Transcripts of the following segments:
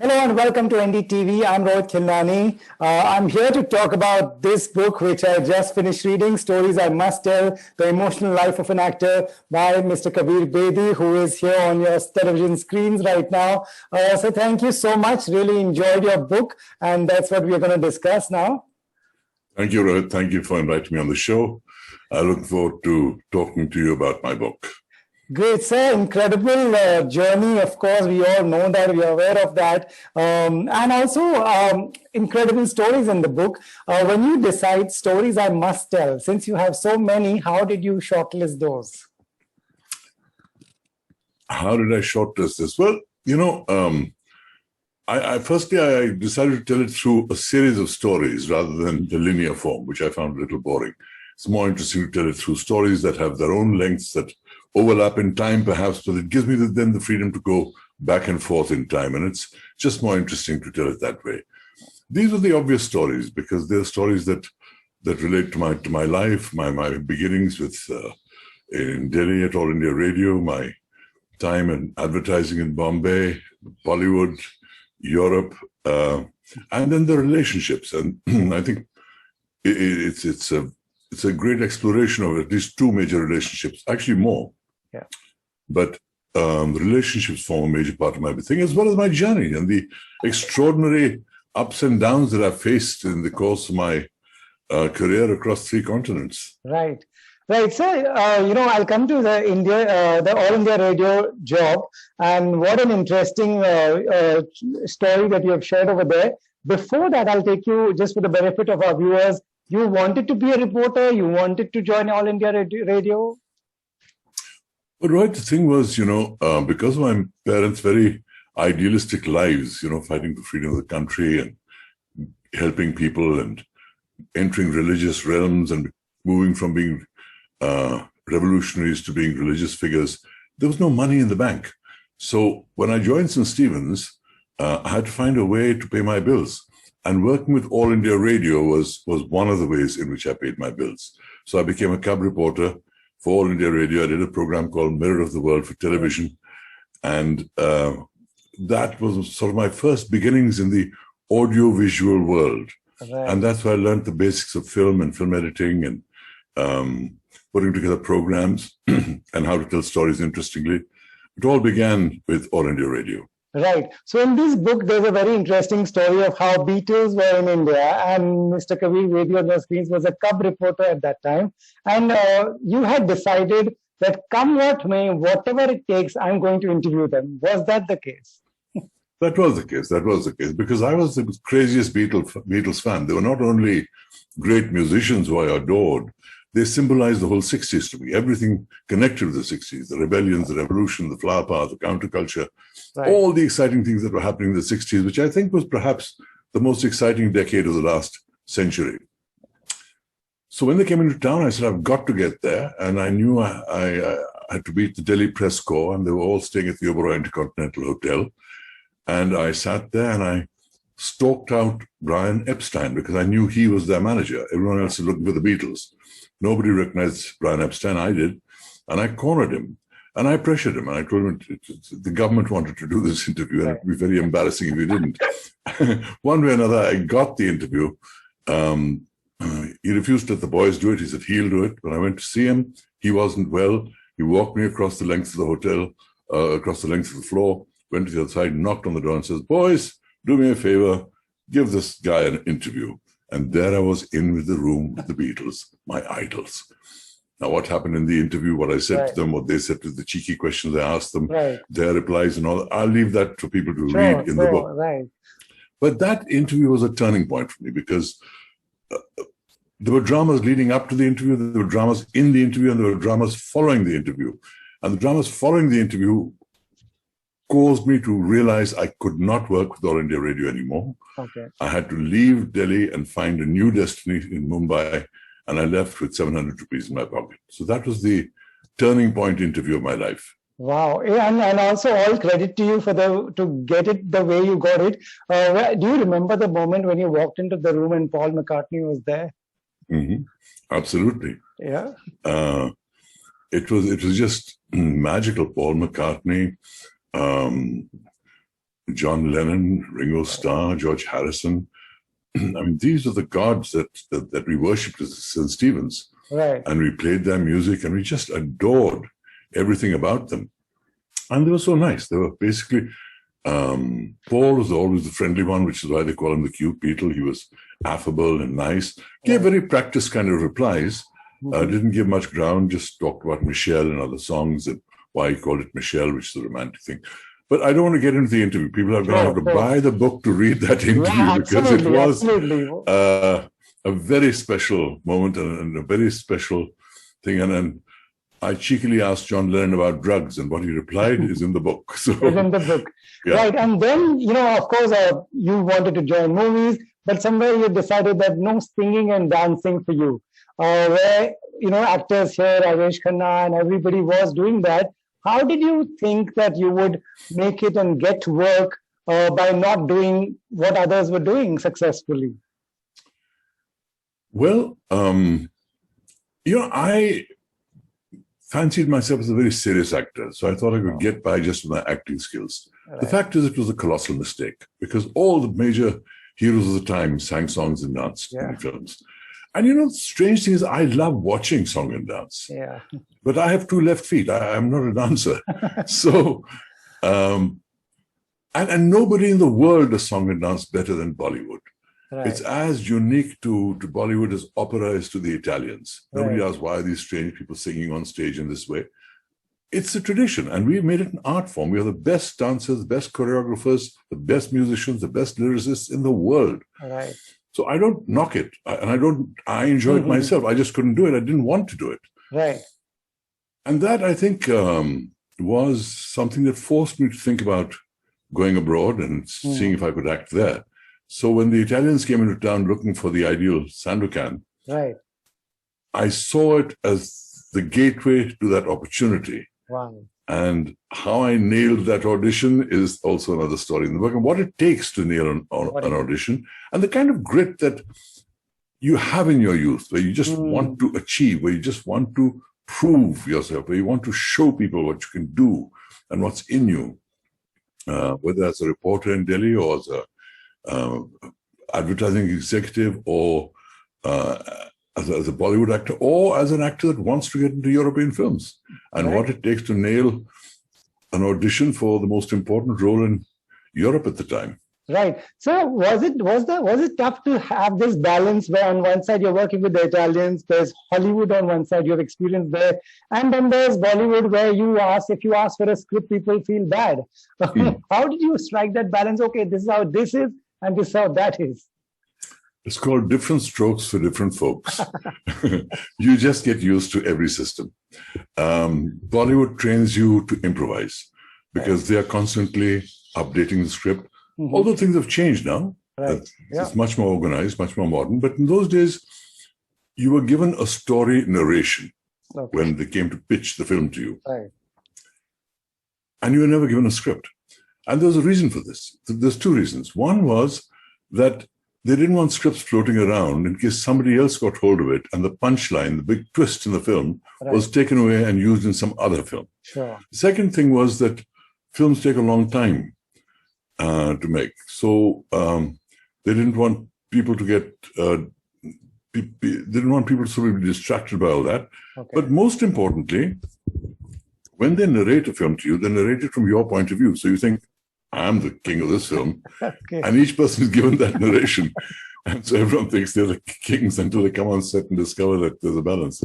Hello and welcome to NDTV. I'm Rohit Khilnani. I'm here to talk about this book, which I just finished reading, Stories I Must Tell, The Emotional Life of an Actor by Mr. Kabir Bedi, who is here on your television screens right now. So thank you so much. Really enjoyed your book, and that's what we're going to discuss now. Thank you, Rohit. Thank you for inviting me on the show. I look forward to talking to you about my book. Great, sir. Incredible journey. Of course, we all know that, we are aware of that. And also incredible stories in the book. When you decide stories I must tell, since you have so many, how did you shortlist those? How did I shortlist this? Well, firstly, I decided to tell it through a series of stories rather than the linear form, which I found a little boring. It's more interesting to tell it through stories that have their own lengths, that overlap in time, perhaps, but it gives me then the freedom to go back and forth in time. And it's just more interesting to tell it that way. These are the obvious stories because they're stories that relate to my life, my beginnings in Delhi at All India Radio, my time in advertising in Bombay, Bollywood, Europe, and then the relationships. And I think it's a great exploration of at least two major relationships, actually more. Yeah. But relationships form a major part of my thing, as well as my journey and the extraordinary ups and downs that I've faced in the course of my career across 3 continents. Right. Right. So, I'll come to the All India Radio job, and what an interesting story that you have shared over there. Before that, I'll take you, just for the benefit of our viewers, you wanted to be a reporter, you wanted to join All India Radio? But right, the thing was, because of my parents' very idealistic lives, fighting for freedom of the country and helping people and entering religious realms and moving from being revolutionaries to being religious figures, there was no money in the bank. So when I joined St. Stephen's, I had to find a way to pay my bills. And working with All India Radio was one of the ways in which I paid my bills. So I became a cub reporter for All India Radio. I did a program called Mirror of the World for television. And that was sort of my first beginnings in the audio-visual world. Right. And that's where I learned the basics of film and film editing and putting together programs and how to tell stories interestingly. It all began with All India Radio. Right. So in this book, there's a very interesting story of how Beatles were in India, and Mr. Kabir Bedi on your screens was a cub reporter at that time. And you had decided that come what may, whatever it takes, I'm going to interview them. Was that the case? That was the case. That was the case. Because I was the craziest Beatles fan. They were not only great musicians who I adored, they symbolized the whole 60s to me. Everything connected to the 60s, the rebellions, the revolution, the flower power, the counterculture, right. All the exciting things that were happening in the 60s, which I think was perhaps the most exciting decade of the last century. So when they came into town, I said, I've got to get there. And I knew I had to be at the Delhi Press Corps, and they were all staying at the Oberoi Intercontinental Hotel. And I sat there and I stalked out Brian Epstein because I knew he was their manager. Everyone else was looking for the Beatles. Nobody recognized Brian Epstein. I did. And I cornered him. And I pressured him. And I told him the government wanted to do this interview. And it would be very embarrassing if you didn't. One way or another, I got the interview. He refused to let the boys do it. He said he'll do it. When I went to see him, he wasn't well. He walked me across the length of the hotel, across the length of the floor, went to the other side, knocked on the door and says, boys, do me a favor, give this guy an interview. And there I was in with the room with the Beatles, my idols. Now, what happened in the interview, what I said to them, what they said to the cheeky questions I asked them, their replies and all, I'll leave that for people to read in the book. Right. But that interview was a turning point for me because there were dramas leading up to the interview, there were dramas in the interview, and there were dramas following the interview. And the dramas following the interview caused me to realize I could not work with All India Radio anymore. Okay. I had to leave Delhi and find a new destiny in Mumbai, and I left with 700 rupees in my pocket. So that was the turning point interview of my life. Wow. And also all credit to you for to get it the way you got it. Do you remember the moment when you walked into the room and Paul McCartney was there? Mm-hmm. Absolutely. Yeah. It was just magical. Paul McCartney, John Lennon, Ringo Starr, George Harrison. I mean, these are the gods that we worshipped as St. Stephen's. Right. And we played their music and we just adored everything about them. And they were so nice. They were basically, Paul was always the friendly one, which is why they call him the cute Beatle. He was affable and nice. Gave very practiced kind of replies. Didn't give much ground, just talked about Michelle and other songs and why he called it Michelle, which is a romantic thing. But I don't want to get into the interview. People are going to have to buy the book to read that interview because it was a very special moment and a very special thing. And I cheekily asked John Lennon about drugs, and what he replied is in the book. So, is in the book. Yeah. Right. And then, of course, you wanted to join movies, but somewhere you decided that no singing and dancing for you. Where, actors here, Rajesh Khanna and everybody was doing that. How did you think that you would make it and get work by not doing what others were doing successfully? Well, I fancied myself as a very serious actor, so I thought I could get by just with my acting skills. Right. The fact is, it was a colossal mistake because all the major heroes of the time sang songs and danced in films. And the strange thing is, I love watching song and dance. Yeah. But I have two left feet. I'm not a dancer. So, and nobody in the world does song and dance better than Bollywood. Right. It's as unique to Bollywood as opera is to the Italians. Nobody asks, why are these strange people singing on stage in this way? It's a tradition, and we've made it an art form. We are the best dancers, the best choreographers, the best musicians, the best lyricists in the world. Right. So I don't knock it, and I enjoy it myself. I just couldn't do it. I didn't want to do it. Right. And that, I think, was something that forced me to think about going abroad and seeing if I could act there. So when the Italians came into town looking for the ideal Sandokan, right, I saw it as the gateway to that opportunity. Wow. And how I nailed that audition is also another story in the book, and what it takes to nail an audition, and the kind of grit that you have in your youth, where you just want to achieve, where you just want to prove yourself, where you want to show people what you can do and what's in you, whether as a reporter in Delhi or as a advertising executive or as a Bollywood actor or as an actor that wants to get into European films, and what it takes to nail an audition for the most important role in Europe at the time. Right. So was it tough to have this balance where on one side you're working with the Italians, there's Hollywood on one side, you have experience there, and then there's Bollywood where if you ask for a script, people feel bad. How did you strike that balance? Okay, this is how this is, and this is how that is. It's called different strokes for different folks. You just get used to every system. Bollywood trains you to improvise because they are constantly updating the script. Although things have changed now. Right. It's much more organized, much more modern. But in those days, you were given a story narration when they came to pitch the film to you. Right. And you were never given a script. And there's a reason for this. There's two reasons. One was that they didn't want scripts floating around in case somebody else got hold of it and the punchline, the big twist in the film, was taken away and used in some other film. Sure. The second thing was that films take a long time to make. So they didn't want people to get, they didn't want people to sort of be distracted by all that. Okay. But most importantly, when they narrate a film to you, they narrate it from your point of view. So you think, I'm the king of this film. And each person is given that narration. And so everyone thinks they're the kings until they come on set and discover that there's a balance.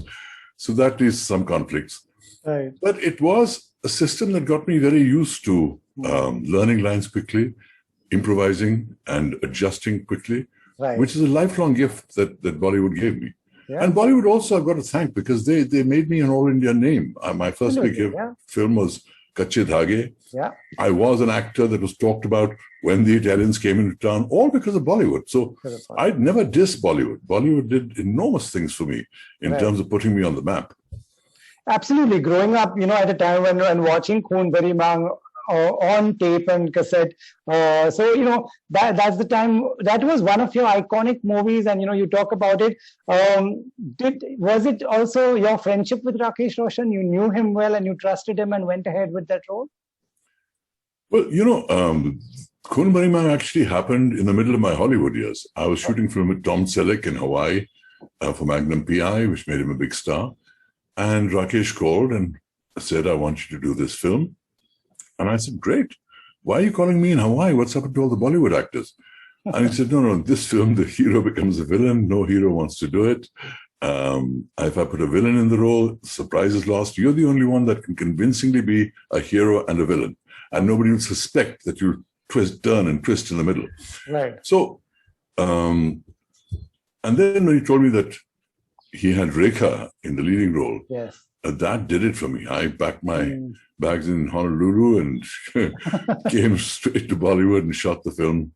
So that is some conflicts. Right. But it was a system that got me very used to learning lines quickly, improvising and adjusting quickly, which is a lifelong gift that Bollywood gave me. Yeah. And Bollywood also I've got to thank because they made me an all-India name. My first big film was Kache Dhage. Yeah. I was an actor that was talked about when the Italians came into town, all because of Bollywood. So I'd never diss Bollywood. Bollywood did enormous things for me in terms of putting me on the map. Absolutely. Growing up, at a time when watching Khoon Bhari Maang on tape and cassette. That's the time, that was one of your iconic movies, and you talk about it. Was it also your friendship with Rakesh Roshan? You knew him well and you trusted him and went ahead with that role? Well, Khoon Bhari Maang actually happened in the middle of my Hollywood years. I was shooting film with Tom Selleck in Hawaii for Magnum PI, which made him a big star. And Rakesh called and said, I want you to do this film. And I said, great. Why are you calling me in Hawaii? What's happened to all the Bollywood actors? And he said, no, this film, the hero becomes a villain. No hero wants to do it. If I put a villain in the role, surprise is lost. You're the only one that can convincingly be a hero and a villain. And nobody will suspect that you turn and twist in the middle. Right. So, and then when he told me that he had Rekha in the leading role, yes, that did it for me. I packed my bags in Honolulu and came straight to Bollywood and shot the film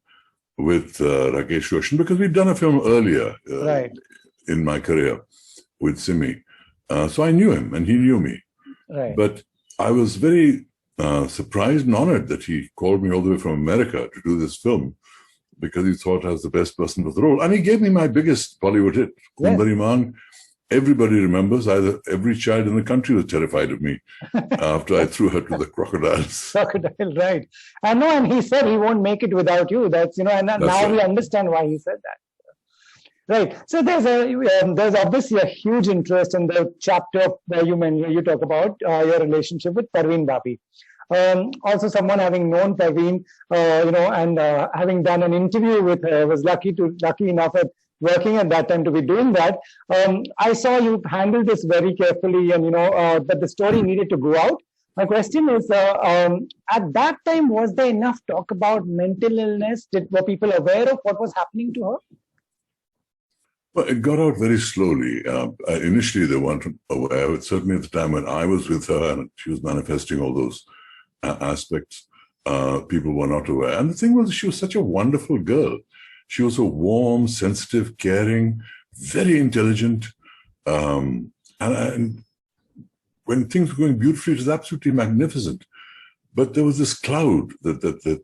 with Rakesh Roshan, because we'd done a film earlier in my career with Simi. So I knew him and he knew me. Right. But I was very surprised and honored that he called me all the way from America to do this film, because he thought I was the best person for the role. And he gave me my biggest Bollywood hit, Khoon Bhari Maang. Everybody remembers. Every child in the country was terrified of me after I threw her to the crocodiles. Crocodile, right. I know, and he said he won't make it without you. That's, and now right. We understand why he said that. Right. So there's obviously a huge interest in the chapter where you talk about your relationship with Parveen Babi. Also, someone having known Parveen, and having done an interview with her, was lucky enough at working at that time to be doing that. I saw you handle this very carefully, and but the story needed to go out. My question is, at that time, was there enough talk about mental illness? Were people aware of what was happening to her? Well, it got out very slowly. Initially, they weren't aware, but certainly at the time when I was with her and she was manifesting all those aspects, people were not aware. And the thing was, she was such a wonderful girl. She was so warm, sensitive, caring, very intelligent. And when things were going beautifully, it was absolutely magnificent. But there was this cloud that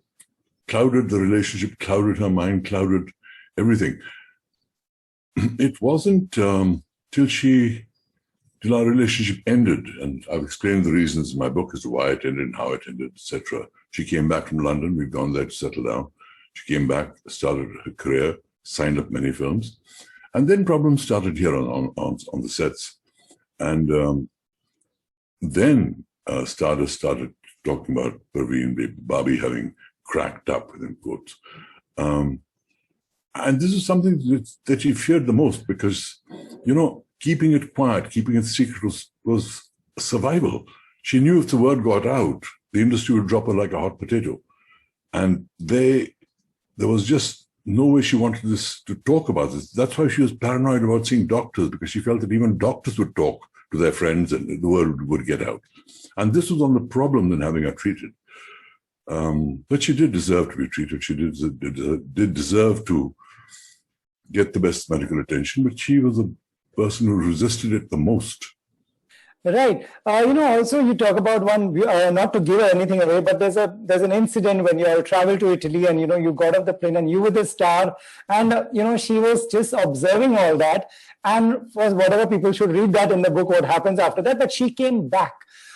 clouded the relationship, clouded her mind, clouded everything. It wasn't till our relationship ended, and I've explained the reasons in my book as to why it ended and how it ended, etc. She came back from London. We'd gone there to settle down. She came back, started her career, signed up many films, and then problems started here on the sets. And then started talking about Parveen Babi having cracked up, within quotes. And this is something that she feared the most, because, keeping it quiet, keeping it secret was survival. She knew if the word got out, the industry would drop her like a hot potato. And there was just no way she wanted to talk about this. That's why she was paranoid about seeing doctors, because she felt that even doctors would talk to their friends and the word would get out. And this was on the problem than having her treated. But she did deserve to be treated. She did deserve to get the best medical attention, but she was the person who resisted it the most. Right. Also you talk about one, not to give anything away, but there's an incident when you all traveled to Italy and, you got off the plane and you were the star and, she was just observing all that. And for whatever, people should read that in the book, what happens after that, but she came back.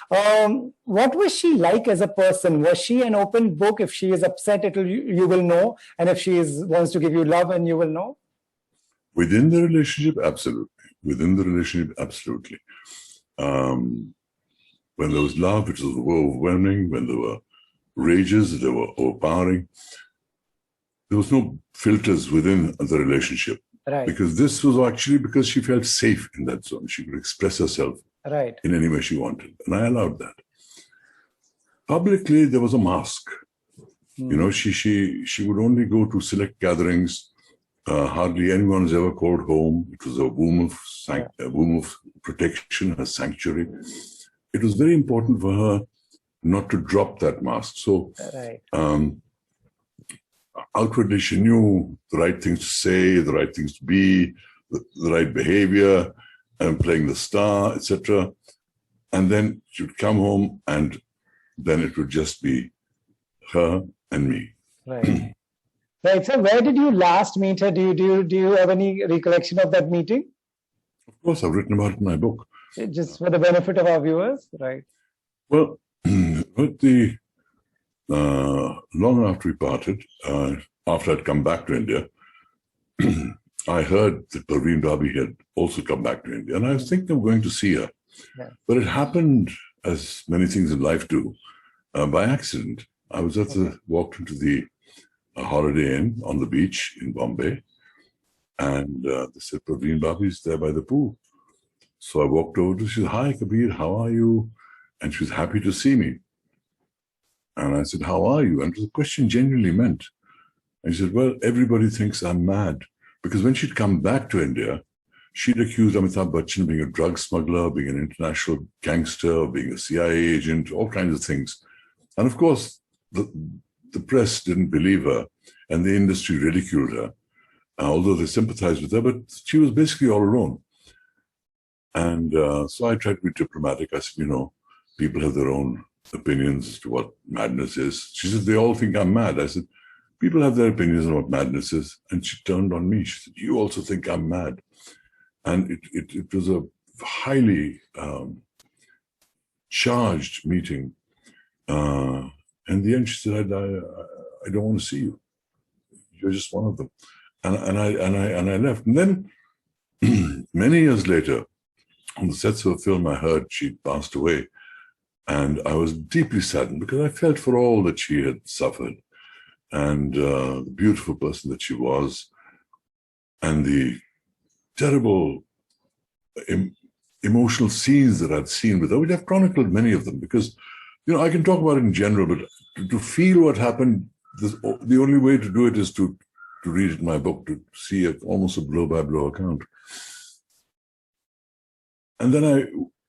What was she like as a person? Was she an open book? If she is upset, you will know. And if she wants to give you love, and you will know? Within the relationship, absolutely. Within the relationship, absolutely. When there was love, it was overwhelming. When there were rages, they were overpowering. There was no filters within the relationship. Right. Because this was actually because she felt safe in that zone. She could express herself in any way she wanted. And I allowed that. Publicly, there was a mask. She would only go to select gatherings. Hardly anyone was ever called home. It was a womb of protection, a sanctuary. It was very important for her not to drop that mask. So outwardly, she knew the right things to say, the right things to be, the right behavior, and playing the star, etc. And then she would come home, and then it would just be her and me. Right. Right. So where did you last meet her? Do you have any recollection of that meeting? Of course, I've written about it in my book. Just for the benefit of our viewers, right? Well, at the long after we parted, after I'd come back to India, I heard that Parveen Babi had also come back to India, and I was thinking of going to see her. Yeah. But it happened, as many things in life do, by accident. I was walked into the Holiday Inn on the beach in Bombay, and they said, Parveen Babi's there by the pool. So I walked over to her. She said, "Hi, Kabir, how are you?" And she was happy to see me. And I said, "How are you?" And the question genuinely meant. And she said, "Well, everybody thinks I'm mad." Because when she'd come back to India, she'd accused Amitabh Bachchan of being a drug smuggler, being an international gangster, being a CIA agent, all kinds of things. And of course, the press didn't believe her, and the industry ridiculed her, although they sympathized with her, but she was basically all alone. And so I tried to be diplomatic. I said, people have their own opinions as to what madness is. She said, "They all think I'm mad." I said, "People have their opinions on what madness is." And she turned on me. She said, "You also think I'm mad." And it was a highly charged meeting. In the end, she said, I don't want to see you. You're just one of them." And I left. And then many years later, on the sets of a film, I heard she'd passed away. And I was deeply saddened because I felt for all that she had suffered, and the beautiful person that she was, and the terrible emotional scenes that I'd seen with her. We'd have chronicled many of them because, I can talk about it in general, but to feel what happened, the only way to do it is to read it in my book, to see almost a blow-by-blow account. And then I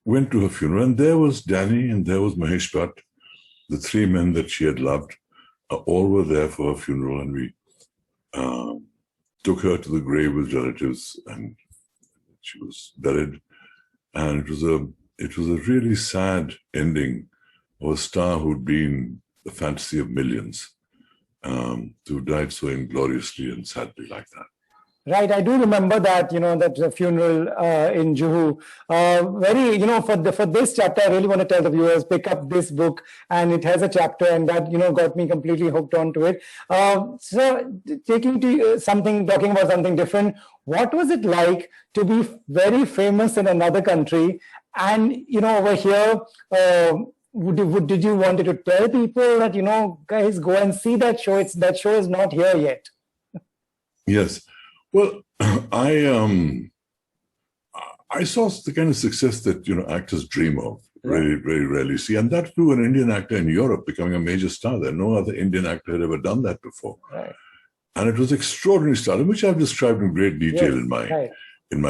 went to her funeral, and there was Danny and there was Mahesh Bhatt, the three men that she had loved. All were there for her funeral, and we took her to the grave with relatives, and she was buried. And it was a really sad ending of a star who'd been the fantasy of millions, who died so ingloriously and sadly like that. Right, I do remember that, that funeral in Juhu. For this chapter, I really want to tell the viewers, pick up this book, and it has a chapter, and that, got me completely hooked onto it. So, talking about something different, what was it like to be very famous in another country, and, over here, did you wanted to tell people that, guys, go and see that show? That show is not here yet. Yes. Well, I saw the kind of success that actors dream of, very, very rarely see, and that too, an Indian actor in Europe becoming a major star there. No other Indian actor had ever done that before, right. And it was extraordinary stardom, which I've described in great detail in my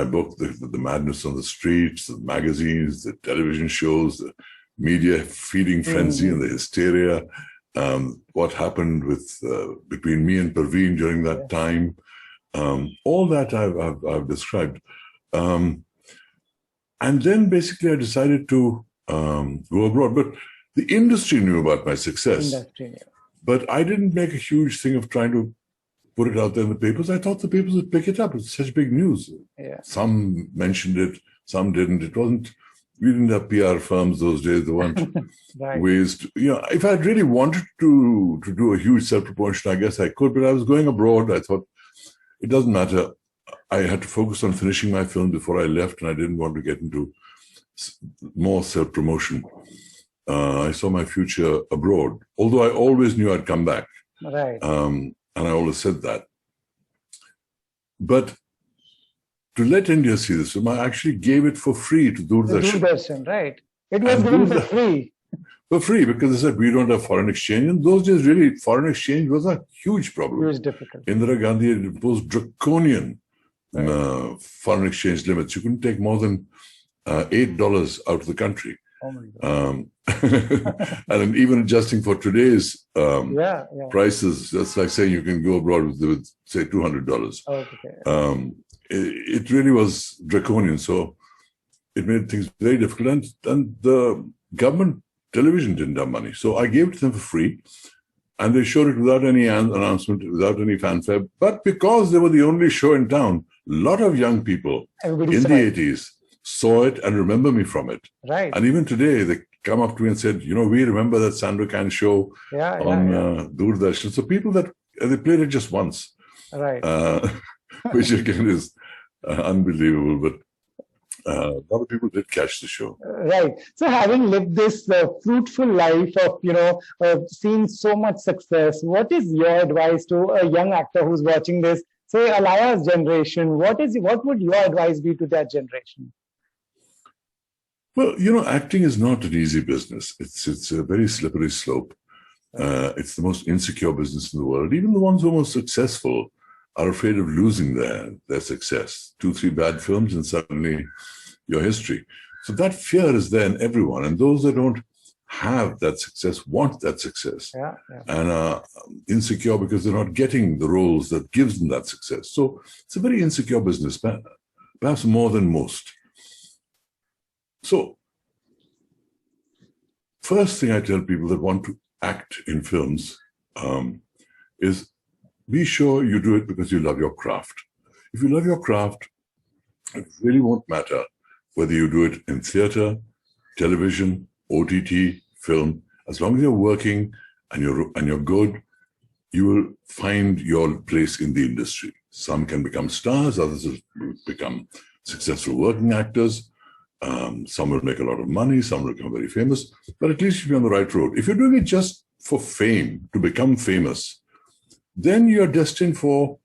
book. The madness on the streets, the magazines, the television shows, the media feeding frenzy, and the hysteria. What happened between me and Parveen during that time. All that I've described. And then basically I decided to go abroad. But the industry knew about my success. But I didn't make a huge thing of trying to put it out there in the papers. I thought the papers would pick it up. It's such big news. Yeah. Some mentioned it, some didn't. We didn't have PR firms those days. There weren't ways to, if I really wanted to do a huge self-promotion, I guess I could, but I was going abroad. I thought, it doesn't matter. I had to focus on finishing my film before I left, and I didn't want to get into more self-promotion. I saw my future abroad, although I always knew I'd come back. Right. And I always said that. But to let India see this film, I actually gave it for free to Doordarshan. Doordarshan, right. It was given for free. For free, because they said we don't have foreign exchange. In those days, really, foreign exchange was a huge problem. It was difficult. Indira Gandhi had imposed draconian foreign exchange limits. You couldn't take more than $8 out of the country. Oh my God. And even adjusting for today's prices, that's like saying you can go abroad with say, $200. Okay. It really was draconian. So it made things very difficult. And the government television didn't have money. So I gave it to them for free. And they showed it without any announcement, without any fanfare. But because they were the only show in town, a lot of young people in the 80s saw it and remember me from it. Right. And even today, come up to me and said, we remember that Sandokan show on Doordarshan. So people they played it just once, right? Which again is unbelievable, but a lot of people did catch the show. Right. So having lived this fruitful life of, seen so much success, what is your advice to a young actor who's watching this, say Alaya's generation? What would your advice be to that generation? Well, acting is not an easy business. It's a very slippery slope. It's the most insecure business in the world. Even the ones who are most successful are afraid of losing their success. 2, 3 bad films and suddenly your history. So that fear is there in everyone. And those that don't have that success want that success and are insecure because they're not getting the roles that gives them that success. So it's a very insecure business, perhaps more than most. So first thing I tell people that want to act in films is be sure you do it because you love your craft. If you love your craft, it really won't matter whether you do it in theater, television, OTT, film. As long as you're working and you're good, you will find your place in the industry. Some can become stars, others will become successful working actors. Some will make a lot of money, some will become very famous, but at least you'll be on the right road. If you're doing it just for fame, to become famous, then you're destined for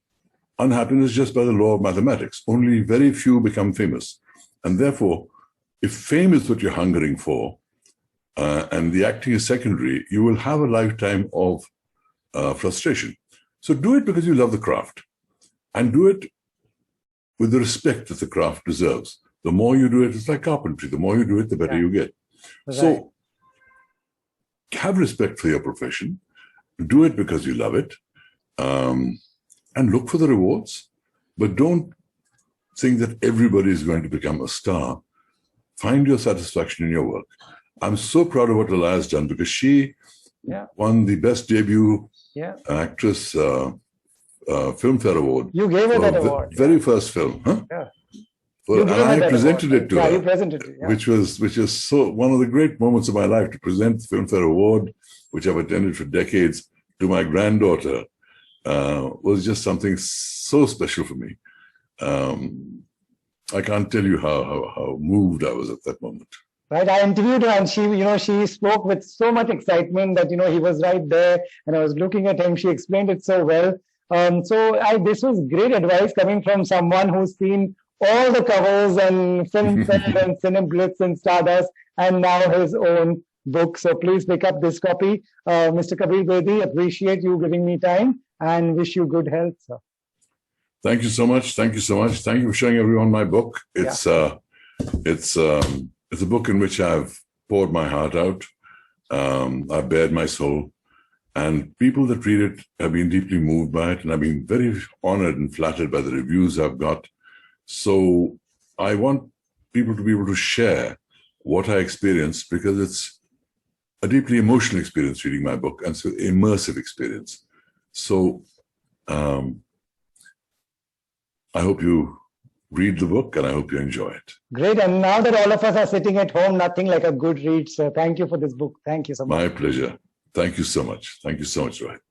unhappiness just by the law of mathematics. Only very few become famous. And therefore, if fame is what you're hungering for, and the acting is secondary, you will have a lifetime of frustration. So do it because you love the craft, and do it with the respect that the craft deserves. The more you do it, it's like carpentry. The more you do it, the better you get. Right. So have respect for your profession. Do it because you love it. And look for the rewards, but don't think that everybody is going to become a star. Find your satisfaction in your work. I'm so proud of what Alaya has done because she won the best debut actress Filmfare Award. You gave her that award. Very first film, huh? Yeah. And I presented it to her. You presented it. Yeah. Which is so one of the great moments of my life, to present the Filmfare Award, which I've attended for decades, to my granddaughter. Was just something so special for me. I can't tell you how moved I was at that moment. Right, I interviewed her and she spoke with so much excitement that he was right there, and I was looking at him. She explained it so well. This was great advice coming from someone who's seen all the covers and Filmfare and Cineblitz and Stardust, and now his own book. So please pick up this copy. Mr. Kabir Bedi, appreciate you giving me time and wish you good health, sir. Thank you so much. Thank you so much. Thank you for showing everyone my book. It's a book in which I've poured my heart out. I've bared my soul, and people that read it have been deeply moved by it, and I've been very honored and flattered by the reviews I've got. So I want people to be able to share what I experienced, because it's a deeply emotional experience reading my book, and it's an immersive experience. So I hope you read the book, and I hope you enjoy it. Great. And now that all of us are sitting at home, nothing like a good read. So thank you for this book. Thank you so much. My pleasure. Thank you so much. Thank you so much, Rohit.